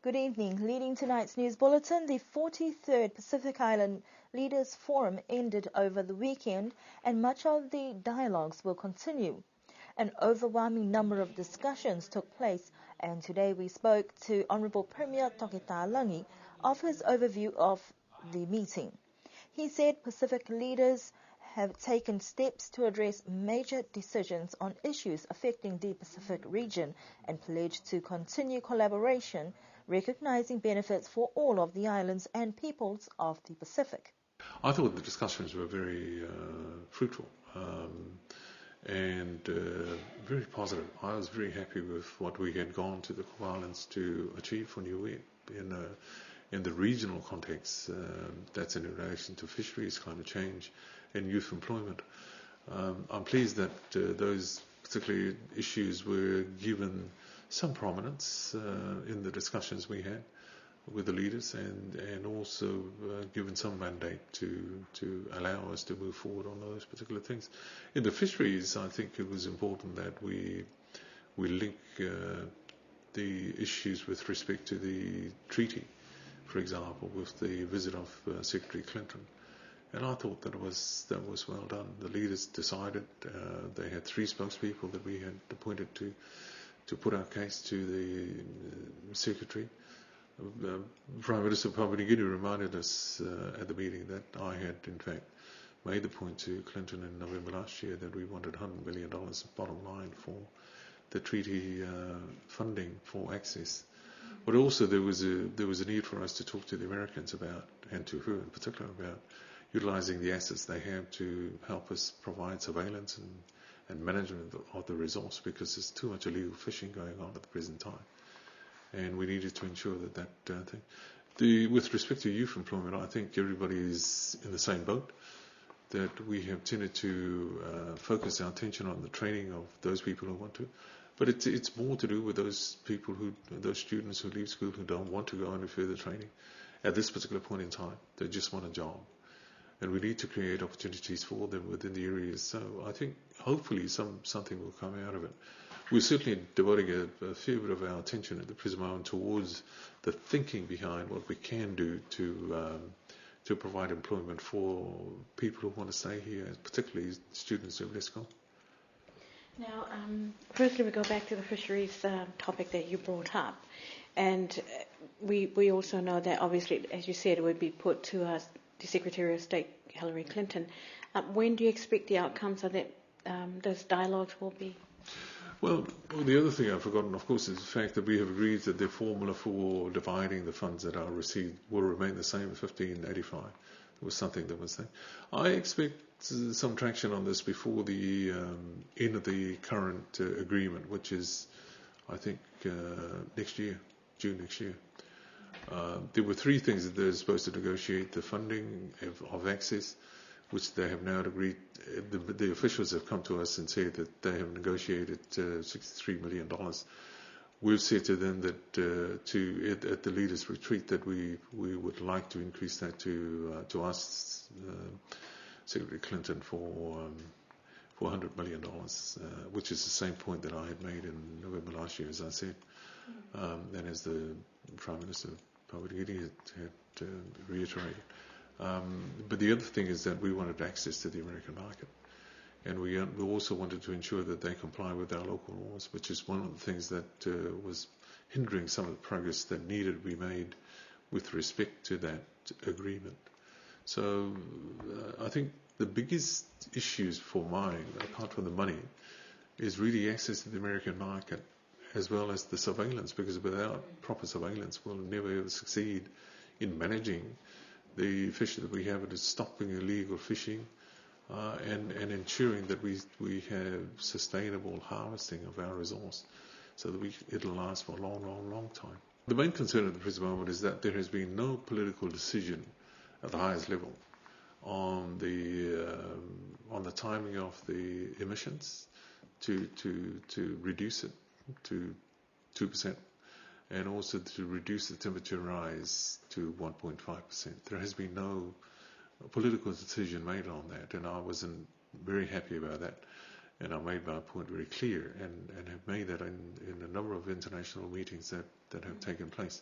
Good evening. Leading tonight's news bulletin, the 43rd Pacific Island Leaders Forum ended over the weekend and much of the dialogues will continue. An overwhelming number of discussions took place, and today we spoke to Honourable Premier Tokita Langi of his overview of the meeting. He said Pacific leaders have taken steps to address major decisions on issues affecting the Pacific region and pledged to continue collaboration, recognizing benefits for all of the islands and peoples of the Pacific. I thought the discussions were very fruitful and very positive. I was very happy with what we had gone to the Cook Islands to achieve for Niue in the regional context. That's in relation to fisheries, climate change, and youth employment. I'm pleased that those particular issues were given some prominence in the discussions we had with the leaders, and also given some mandate to allow us to move forward on those particular things. In the fisheries, I think it was important that we link the issues with respect to the treaty, for example, with the visit of Secretary Clinton. And I thought that was well done. The leaders decided. They had 3 spokespeople that we had appointed to put our case to the Secretary. Prime Minister of Papua New Guinea reminded us at the meeting that I had, in fact, made the point to Clinton in November last year that we wanted $100 million bottom line for the treaty funding for access. But also there was a need for us to talk to the Americans about, and to her in particular, about utilising the assets they have to help us provide surveillance and management of the resource, because there's too much illegal fishing going on at the present time. And we needed to ensure that thing. With respect to youth employment, I think everybody is in the same boat, that we have tended to focus our attention on the training of those people who want to. But it's more to do with those students who leave school who don't want to go any further training at this particular point in time. They just want a job. And we need to create opportunities for them within the areas. So I think hopefully something will come out of it. We're certainly devoting a fair bit of our attention at the present moment towards the thinking behind what we can do to provide employment for people who want to stay here, particularly students who have left school. Now, firstly, we go back to the fisheries topic that you brought up. And we also know that, obviously, as you said, it would be put to the Secretary of State, Hillary Clinton. When do you expect the outcomes of that, those dialogues will be? Well, the other thing I've forgotten, of course, is the fact that we have agreed that the formula for dividing the funds that are received will remain the same at 1585. It was something that was there. I expect some traction on this before the end of the current agreement, which is, I think, next year, June next year. There were 3 things that they're supposed to negotiate: the funding of access, which they have now agreed. The officials have come to us and said that they have negotiated $63 million. We've said to them that at the leaders' retreat that we would like to increase that to us, Secretary Clinton, for $100 million, which is the same point that I had made in November last year, as I said, and as the Prime Minister of Papua New Guinea had reiterated. But the other thing is that we wanted access to the American market, and we also wanted to ensure that they comply with our local laws, which is one of the things that was hindering some of the progress that needed to be made with respect to that agreement. So I think the biggest issues for mine, apart from the money, is really access to the American market, as well as the surveillance, because without proper surveillance we'll never ever succeed in managing the fish that we have, and stopping illegal fishing and ensuring that we have sustainable harvesting of our resource, so that it'll last for a long time. The main concern at the present moment is that there has been no political decision at the highest level on the timing of the emissions to reduce it to 2%. And also to reduce the temperature rise to 1.5%. There has been no political decision made on that, and I wasn't very happy about that. And I made my point very clear and have made that in a number of international meetings that have taken place.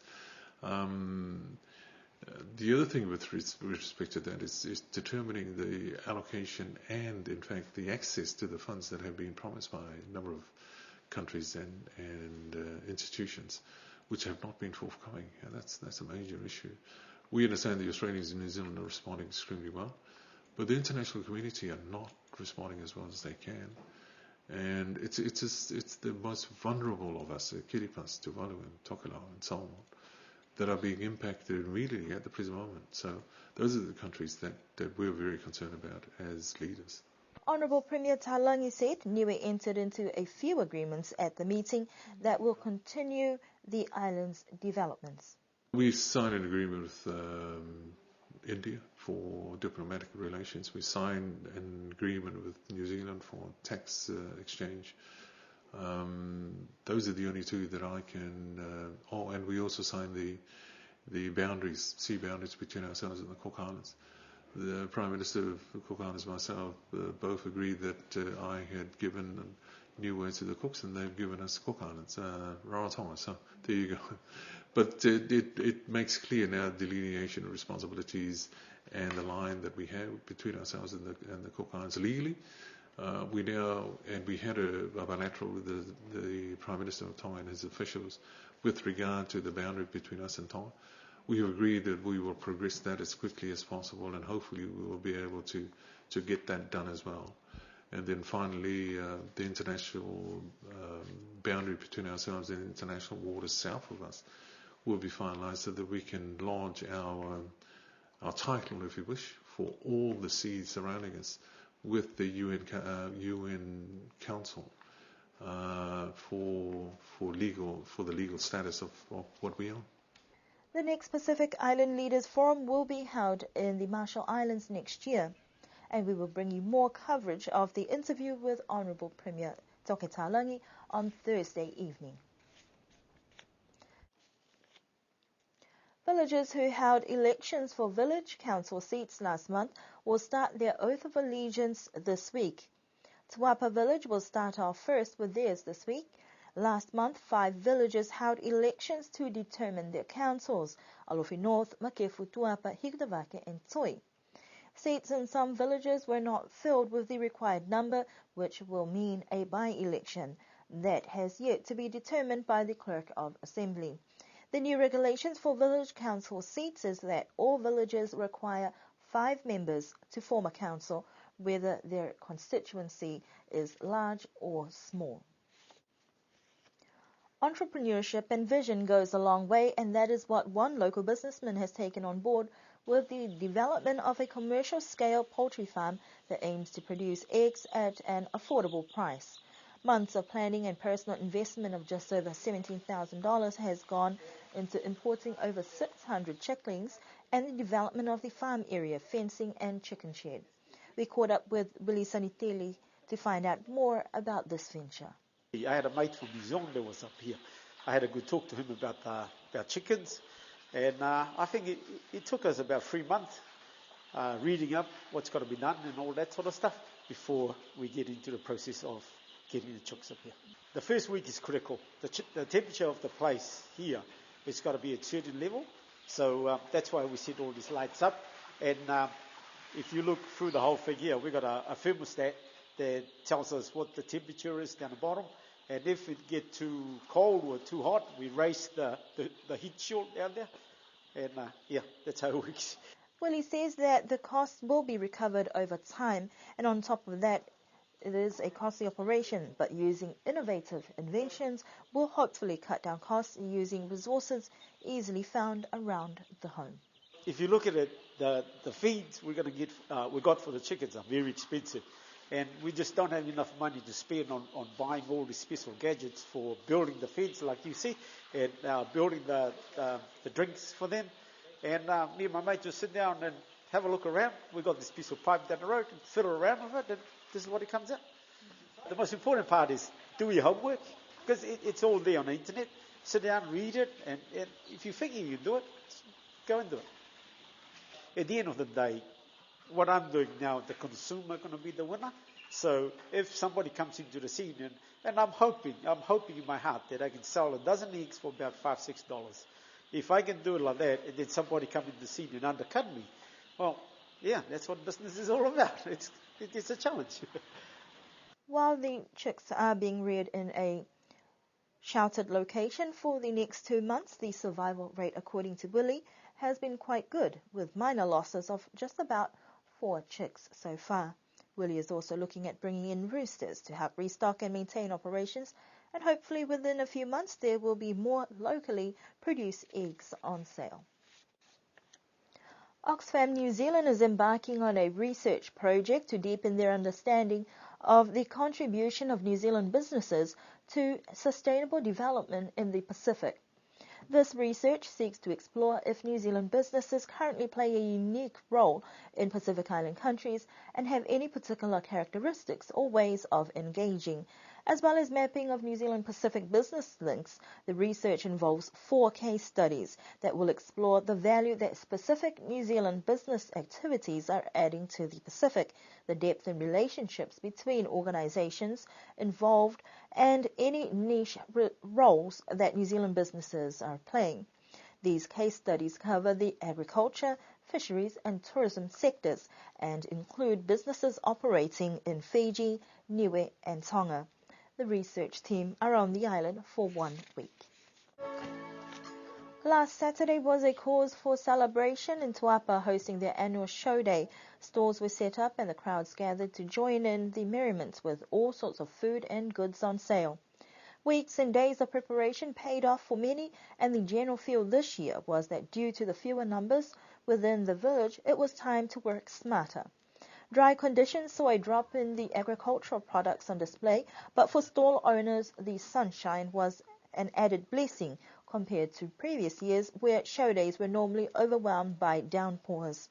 The other thing with respect to that is determining the allocation and, in fact, the access to the funds that have been promised by a number of countries and institutions, which have not been forthcoming. And that's a major issue. We understand the Australians and New Zealand are responding extremely well, but the international community are not responding as well as they can. And it's the most vulnerable of us, Kiripas, Tuvalu, and Tokelau, and so on, that are being impacted immediately at the present moment. So those are the countries that we're very concerned about as leaders. Honourable Premier Talangi said Niue entered into a few agreements at the meeting that will continue the island's developments. We signed an agreement with India for diplomatic relations. We signed an agreement with New Zealand for tax exchange. Those are the only two that I can. And we also signed the boundaries, sea boundaries between ourselves and the Cook Islands. The Prime Minister of the Cook Islands and myself both agreed that I had given Niue to the Cooks, and they've given us Cook Islands, Rarotonga. So there you go. But it makes clear now delineation of responsibilities and the line that we have between ourselves and the Cook Islands legally. We had a bilateral with the Prime Minister of Tonga and his officials with regard to the boundary between us and Tonga. We have agreed that we will progress that as quickly as possible, and hopefully we will be able to get that done as well. And then finally, the international boundary between ourselves and international waters south of us will be finalised so that we can launch our title, if you wish, for all the seas surrounding us with the UN Council for the legal status of what we are. The next Pacific Island Leaders Forum will be held in the Marshall Islands next year, and we will bring you more coverage of the interview with Honourable Premier Toke Talangi on Thursday evening. Villagers who held elections for village council seats last month will start their oath of allegiance this week. Tuapa Village will start off first with theirs this week. Last month, 5 villages held elections to determine their councils: Alofi North, Makefu, Tuapa, Higdavake and Toi. Seats in some villages were not filled with the required number, which will mean a by-election. That has yet to be determined by the Clerk of Assembly. The new regulations for village council seats is that all villages require 5 members to form a council, whether their constituency is large or small. Entrepreneurship and vision goes a long way, and that is what one local businessman has taken on board with the development of a commercial-scale poultry farm that aims to produce eggs at an affordable price. Months of planning and personal investment of just over $17,000 has gone into importing over 600 chicklings and the development of the farm area, fencing and chicken shed. We caught up with Willie Saniteli to find out more about this venture. I had a mate from New Zealand that was up here. I had a good talk to him about chickens, and I think it took us about 3 months reading up what's got to be done and all that sort of stuff before we get into the process of getting the chicks up here. The first week is critical. The temperature of the place here has got to be at a certain level, so that's why we set all these lights up. And if you look through the whole thing here, we've got a thermostat that tells us what the temperature is down the bottom. And if it gets too cold or too hot, we raise the heat shield down there. And that's how it works. Willie says that the cost will be recovered over time, and on top of that, it is a costly operation, but using innovative inventions will hopefully cut down costs using resources easily found around the home. If you look at it, the feeds we got for the chickens are very expensive. And we just don't have enough money to spend on buying all these special gadgets for building the fence, like you see, and building the drinks for them. And me and my mate just sit down and have a look around. We got this piece of pipe down the road and fiddle around with it, and this is what it comes out. The most important part is do your homework, because it's all there on the internet. Sit down, read it, and if you think you can do it, go and do it. At the end of the day, what I'm doing now, the consumer going to be the winner. So if somebody comes into the scene, and I'm hoping in my heart that I can sell a dozen eggs for about $5-6. If I can do it like that, and then somebody come into the scene and undercut me, well, yeah, that's what business is all about. It's a challenge. While the chicks are being reared in a sheltered location for the next 2 months, the survival rate, according to Willie, has been quite good, with minor losses of just about 4 chicks so far. Willie is also looking at bringing in roosters to help restock and maintain operations, and hopefully within a few months there will be more locally produced eggs on sale. Oxfam New Zealand is embarking on a research project to deepen their understanding of the contribution of New Zealand businesses to sustainable development in the Pacific. This research seeks to explore if New Zealand businesses currently play a unique role in Pacific Island countries and have any particular characteristics or ways of engaging. As well as mapping of New Zealand Pacific business links, the research involves 4 case studies that will explore the value that specific New Zealand business activities are adding to the Pacific, the depth in relationships between organizations involved, and any niche roles that New Zealand businesses are playing. These case studies cover the agriculture, fisheries and tourism sectors and include businesses operating in Fiji, Niue and Tonga. The research team are on the island for 1 week. Last Saturday was a cause for celebration in Tuapa, hosting their annual show day. Stores were set up and the crowds gathered to join in the merriment with all sorts of food and goods on sale. Weeks and days of preparation paid off for many, and the general feel this year was that due to the fewer numbers within the village, it was time to work smarter. Dry conditions saw a drop in the agricultural products on display, but for stall owners, the sunshine was an added blessing compared to previous years where show days were normally overwhelmed by downpours.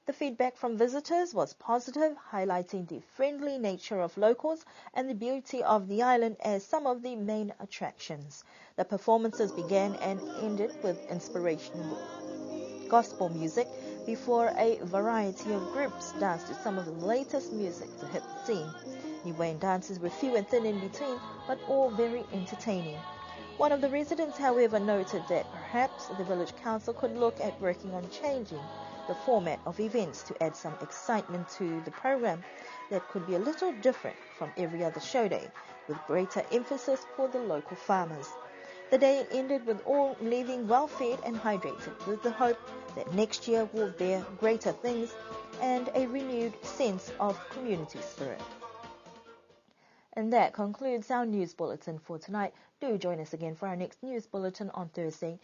The feedback from visitors was positive, highlighting the friendly nature of locals and the beauty of the island as some of the main attractions. The performances began and ended with inspirational gospel music before a variety of groups danced to some of the latest music to hit the scene. Niue dances were few and thin in between, but all very entertaining. One of the residents, however, noted that perhaps the village council could look at working on changing the format of events to add some excitement to the program that could be a little different from every other show day, with greater emphasis for the local farmers. The day ended with all leaving well fed and hydrated, with the hope that next year will bear greater things and a renewed sense of community spirit. And that concludes our news bulletin for tonight. Do join us again for our next news bulletin on Thursday.